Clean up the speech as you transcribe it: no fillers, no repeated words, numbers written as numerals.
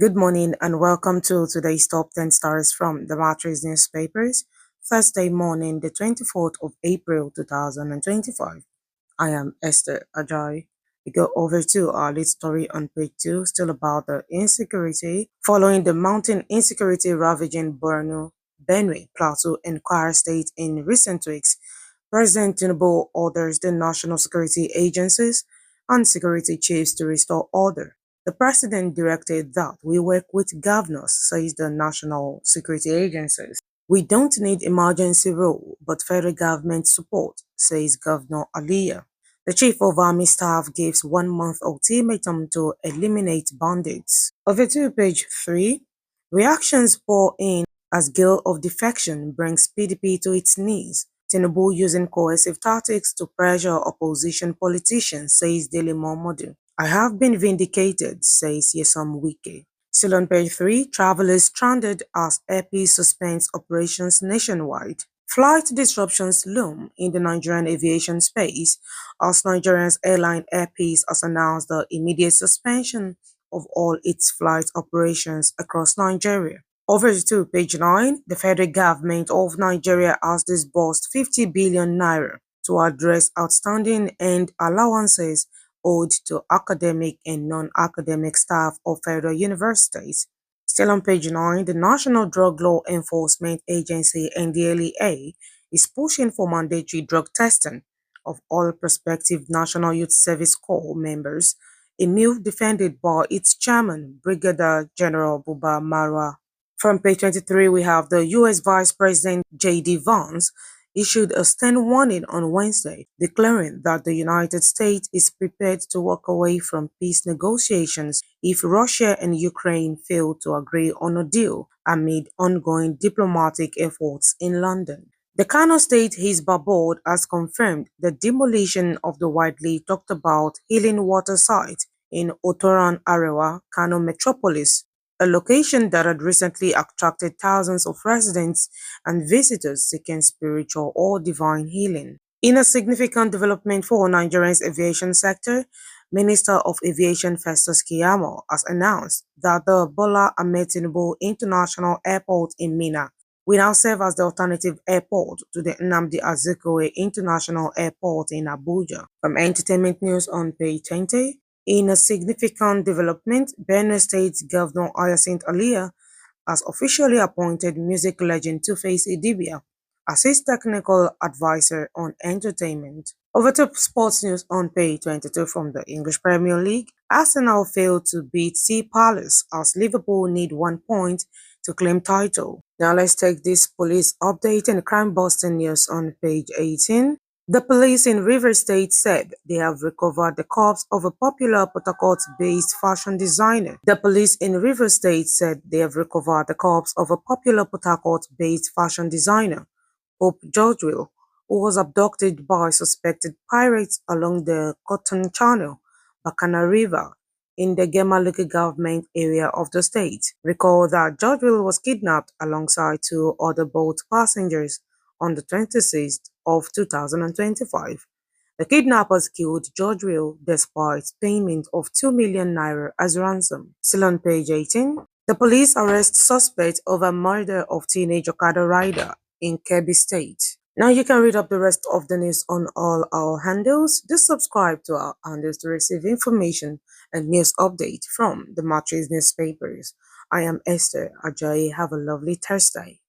Good morning and welcome to today's top 10 stars from the Matrix newspapers, Thursday morning, the 24th of April 2025. I am Esther Ajayi. We go over to our lead story on page 2, still about the insecurity. Following the mounting insecurity ravaging Borno, Benue, Plateau, and Kwara State in recent weeks, President Tinubu orders the national security agencies and security chiefs to restore order. The president directed that we work with governors, says the national security agencies. We don't need emergency rule, but federal government support, says Governor Aliya. The Chief of Army Staff gives 1 month ultimatum to eliminate bandits. Over to page 3. Reactions pour in as gale of defection brings PDP to its knees. Tinubu using coercive tactics to pressure opposition politicians, says Dele Momodu. I have been vindicated, says Yesom Wike. Still on page 3, travelers stranded as Airpeace suspends operations nationwide. Flight disruptions loom in the Nigerian aviation space as Nigeria's airline Airpeace has announced the immediate suspension of all its flight operations across Nigeria. Over to page 9, the federal government of Nigeria has disbursed 50 billion naira to address outstanding and allowances owed to academic and non-academic staff of federal universities. Still on page 9, the National Drug Law Enforcement Agency (NDLEA) is pushing for mandatory drug testing of all prospective National Youth Service Corps members, a move defended by its chairman, Brigadier General Buba Marwa. From page 23, we have the U.S. Vice President J.D. Vance issued a stern warning on Wednesday, declaring that the United States is prepared to walk away from peace negotiations if Russia and Ukraine fail to agree on a deal amid ongoing diplomatic efforts in London. The Kano State Hisbah Board has confirmed the demolition of the widely talked about healing water site in Otoran Arewa, Kano metropolis, a location that had recently attracted thousands of residents and visitors seeking spiritual or divine healing. In a significant development for Nigeria's aviation sector, Minister of Aviation Festus Keyamo has announced that the Bola Ahmed Tinubu International Airport in Minna will now serve as the alternative airport to the Nnamdi Azikiwe International Airport in Abuja. From Entertainment News on page 20, in a significant development, Benue State Governor Hyacinth Alia has officially appointed music legend Two-Face Idibia as his technical advisor on entertainment. Over to sports news on page 22 from the English Premier League. Arsenal failed to beat Sea Palace as Liverpool need 1 point to claim title. Now let's take this police update and crime-busting news on page 18. The police in Rivers State said they have recovered the corpse of a popular Port Harcourt-based fashion designer. The police in Rivers State said they have recovered the corpse of a popular Port Harcourt-based fashion designer, Hope Georgeville, who was abducted by suspected pirates along the Cotton Channel, Bacana River, in the Gema local government area of the state. Recall that Georgeville was kidnapped alongside 2 other boat passengers on the 26th of 2025. The kidnappers killed Georgeville despite payment of 2 million naira as ransom. Still on page 18, the police arrest suspect over murder of teenage Okada rider in Kebbi State. Now you can read up the rest of the news on all our handles. Just subscribe to our handles to receive information and news update from the Matrix newspapers. I am Esther Ajayi. Have a lovely Thursday.